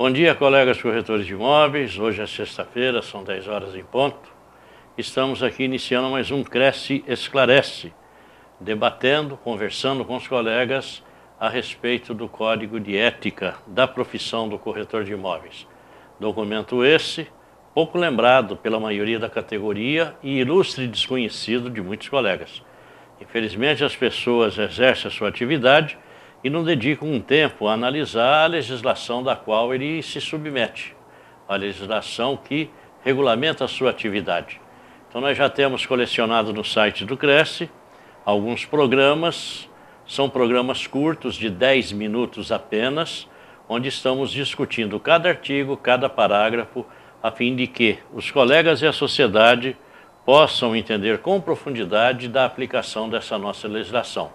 Bom dia, colegas corretores de imóveis. Hoje é sexta-feira, são 10 horas em ponto. Estamos aqui iniciando mais um Cresce Esclarece, debatendo, conversando com os colegas a respeito do Código de Ética da profissão do corretor de imóveis. Documento esse, pouco lembrado pela maioria da categoria e ilustre desconhecido de muitos colegas. Infelizmente, as pessoas exercem a sua atividade e não dedicam um tempo a analisar a legislação da qual ele se submete, a legislação que regulamenta a sua atividade. Então nós já temos colecionado no site do Cresce alguns programas, são programas curtos de 10 minutos apenas, onde estamos discutindo cada artigo, cada parágrafo, a fim de que os colegas e a sociedade possam entender com profundidade da aplicação dessa nossa legislação.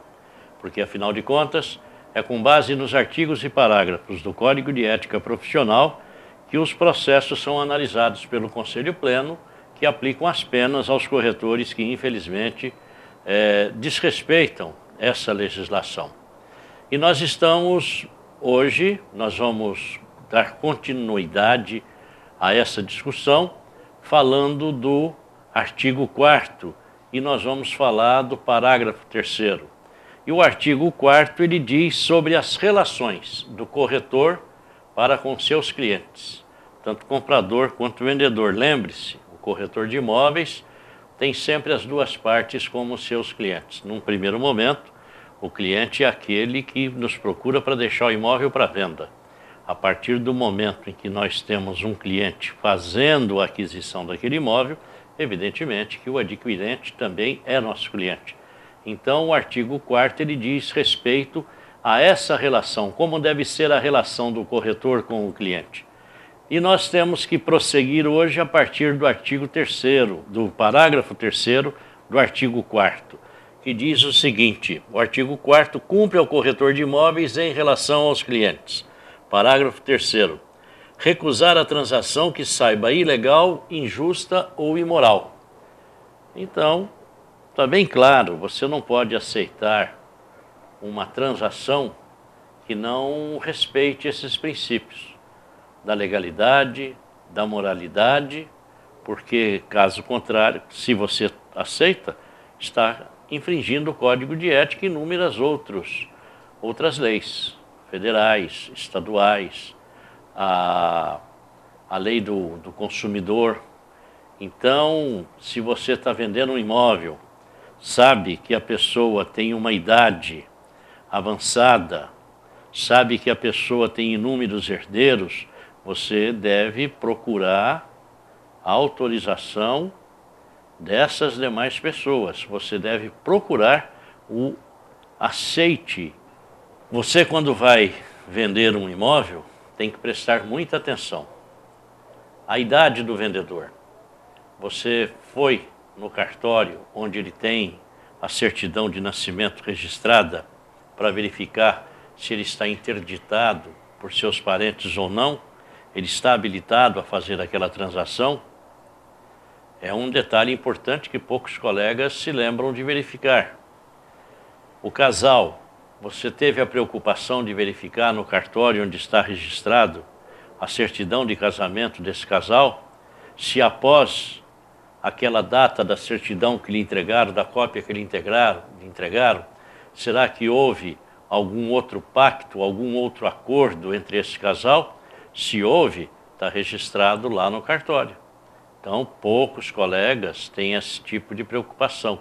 Porque, afinal de contas, é com base nos artigos e parágrafos do Código de Ética Profissional que os processos são analisados pelo Conselho Pleno, que aplicam as penas aos corretores que, infelizmente, desrespeitam essa legislação. E nós estamos, hoje, nós vamos dar continuidade a essa discussão, falando do artigo 4º, e nós vamos falar do parágrafo 3º. E o artigo 4º, ele diz sobre as relações do corretor para com seus clientes, tanto comprador quanto vendedor. Lembre-se, o corretor de imóveis tem sempre as duas partes como seus clientes. Num primeiro momento, o cliente é aquele que nos procura para deixar o imóvel para venda. A partir do momento em que nós temos um cliente fazendo a aquisição daquele imóvel, evidentemente que o adquirente também é nosso cliente. Então, o artigo 4º, ele diz respeito a essa relação, como deve ser a relação do corretor com o cliente. E nós temos que prosseguir hoje a partir do artigo 3º, do parágrafo 3º do artigo 4º, que diz o seguinte: o artigo 4º cumpre ao corretor de imóveis em relação aos clientes. Parágrafo 3º. Recusar a transação que saiba ilegal, injusta ou imoral. Então, está bem claro, você não pode aceitar uma transação que não respeite esses princípios da legalidade, da moralidade, porque, caso contrário, se você aceita, está infringindo o Código de Ética e inúmeras outras leis federais, estaduais, a lei do consumidor. Então, se você está vendendo um imóvel, sabe que a pessoa tem uma idade avançada, sabe que a pessoa tem inúmeros herdeiros, você deve procurar a autorização dessas demais pessoas. Você deve procurar o aceite. Você, quando vai vender um imóvel, tem que prestar muita atenção. A idade do vendedor. Você foi no cartório, onde ele tem a certidão de nascimento registrada, para verificar se ele está interditado por seus parentes ou não, ele está habilitado a fazer aquela transação. É um detalhe importante que poucos colegas se lembram de verificar. O casal, você teve a preocupação de verificar no cartório onde está registrado a certidão de casamento desse casal, se após aquela data da certidão que lhe entregaram, da cópia que lhe entregaram, será que houve algum outro pacto, algum outro acordo entre esse casal? Se houve, está registrado lá no cartório. Então, poucos colegas têm esse tipo de preocupação,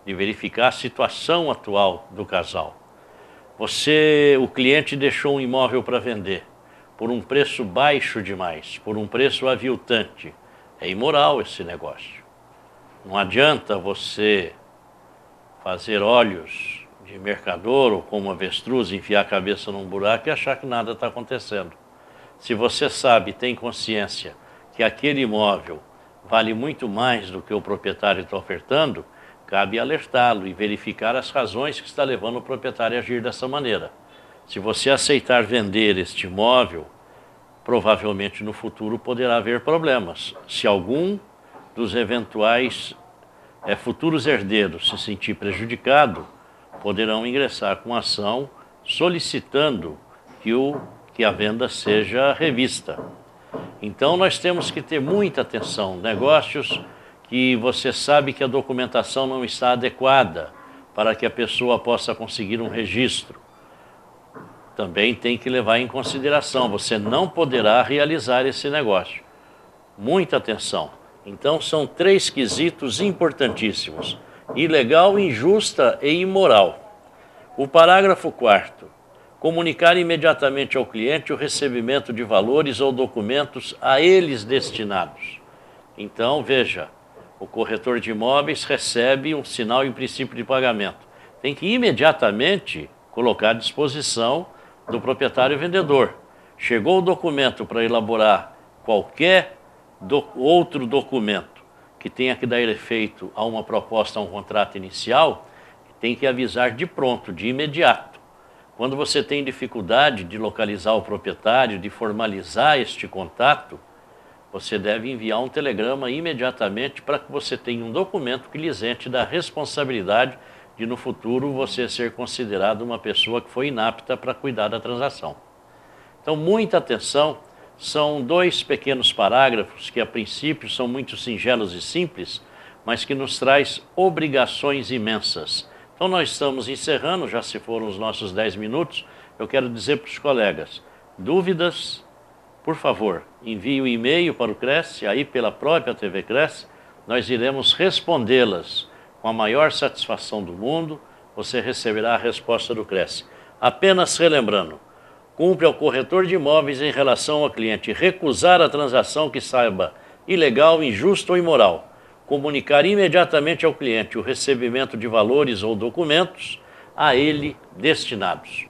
de verificar a situação atual do casal. O cliente deixou um imóvel para vender por um preço baixo demais, por um preço aviltante. É imoral esse negócio. Não adianta você fazer olhos de mercador ou como avestruz, enfiar a cabeça num buraco e achar que nada está acontecendo. Se você sabe, tem consciência que aquele imóvel vale muito mais do que o proprietário está ofertando, cabe alertá-lo e verificar as razões que está levando o proprietário a agir dessa maneira. Se você aceitar vender este imóvel, provavelmente no futuro poderá haver problemas. Se algum dos eventuais futuros herdeiros se sentir prejudicado, poderão ingressar com ação solicitando que que a venda seja revista. Então nós temos que ter muita atenção. Negócios que você sabe que a documentação não está adequada para que a pessoa possa conseguir um registro. Também tem que levar em consideração, você não poderá realizar esse negócio. Muita atenção. Então são 3 quesitos importantíssimos: ilegal, injusta e imoral. O parágrafo 4º. Comunicar imediatamente ao cliente o recebimento de valores ou documentos a eles destinados. Então, veja, o corretor de imóveis recebe um sinal em princípio de pagamento. Tem que imediatamente colocar à disposição do proprietário e vendedor. Chegou o documento para elaborar qualquer outro documento que tenha que dar efeito a uma proposta, a um contrato inicial, tem que avisar de pronto, de imediato. Quando você tem dificuldade de localizar o proprietário, de formalizar este contato, você deve enviar um telegrama imediatamente para que você tenha um documento que lhe isente da responsabilidade de no futuro você ser considerado uma pessoa que foi inapta para cuidar da transação. Então, muita atenção, são 2 pequenos parágrafos que a princípio são muito singelos e simples, mas que nos traz obrigações imensas. Então nós estamos encerrando, já se foram os nossos 10 minutos, eu quero dizer para os colegas, dúvidas, por favor, envie o e-mail para o Cresce, aí pela própria TV Cresce, nós iremos respondê-las com a maior satisfação do mundo, você receberá a resposta do Cresce. Apenas relembrando, cumpre ao corretor de imóveis em relação ao cliente recusar a transação que saiba ilegal, injusta ou imoral, comunicar imediatamente ao cliente o recebimento de valores ou documentos a ele destinados.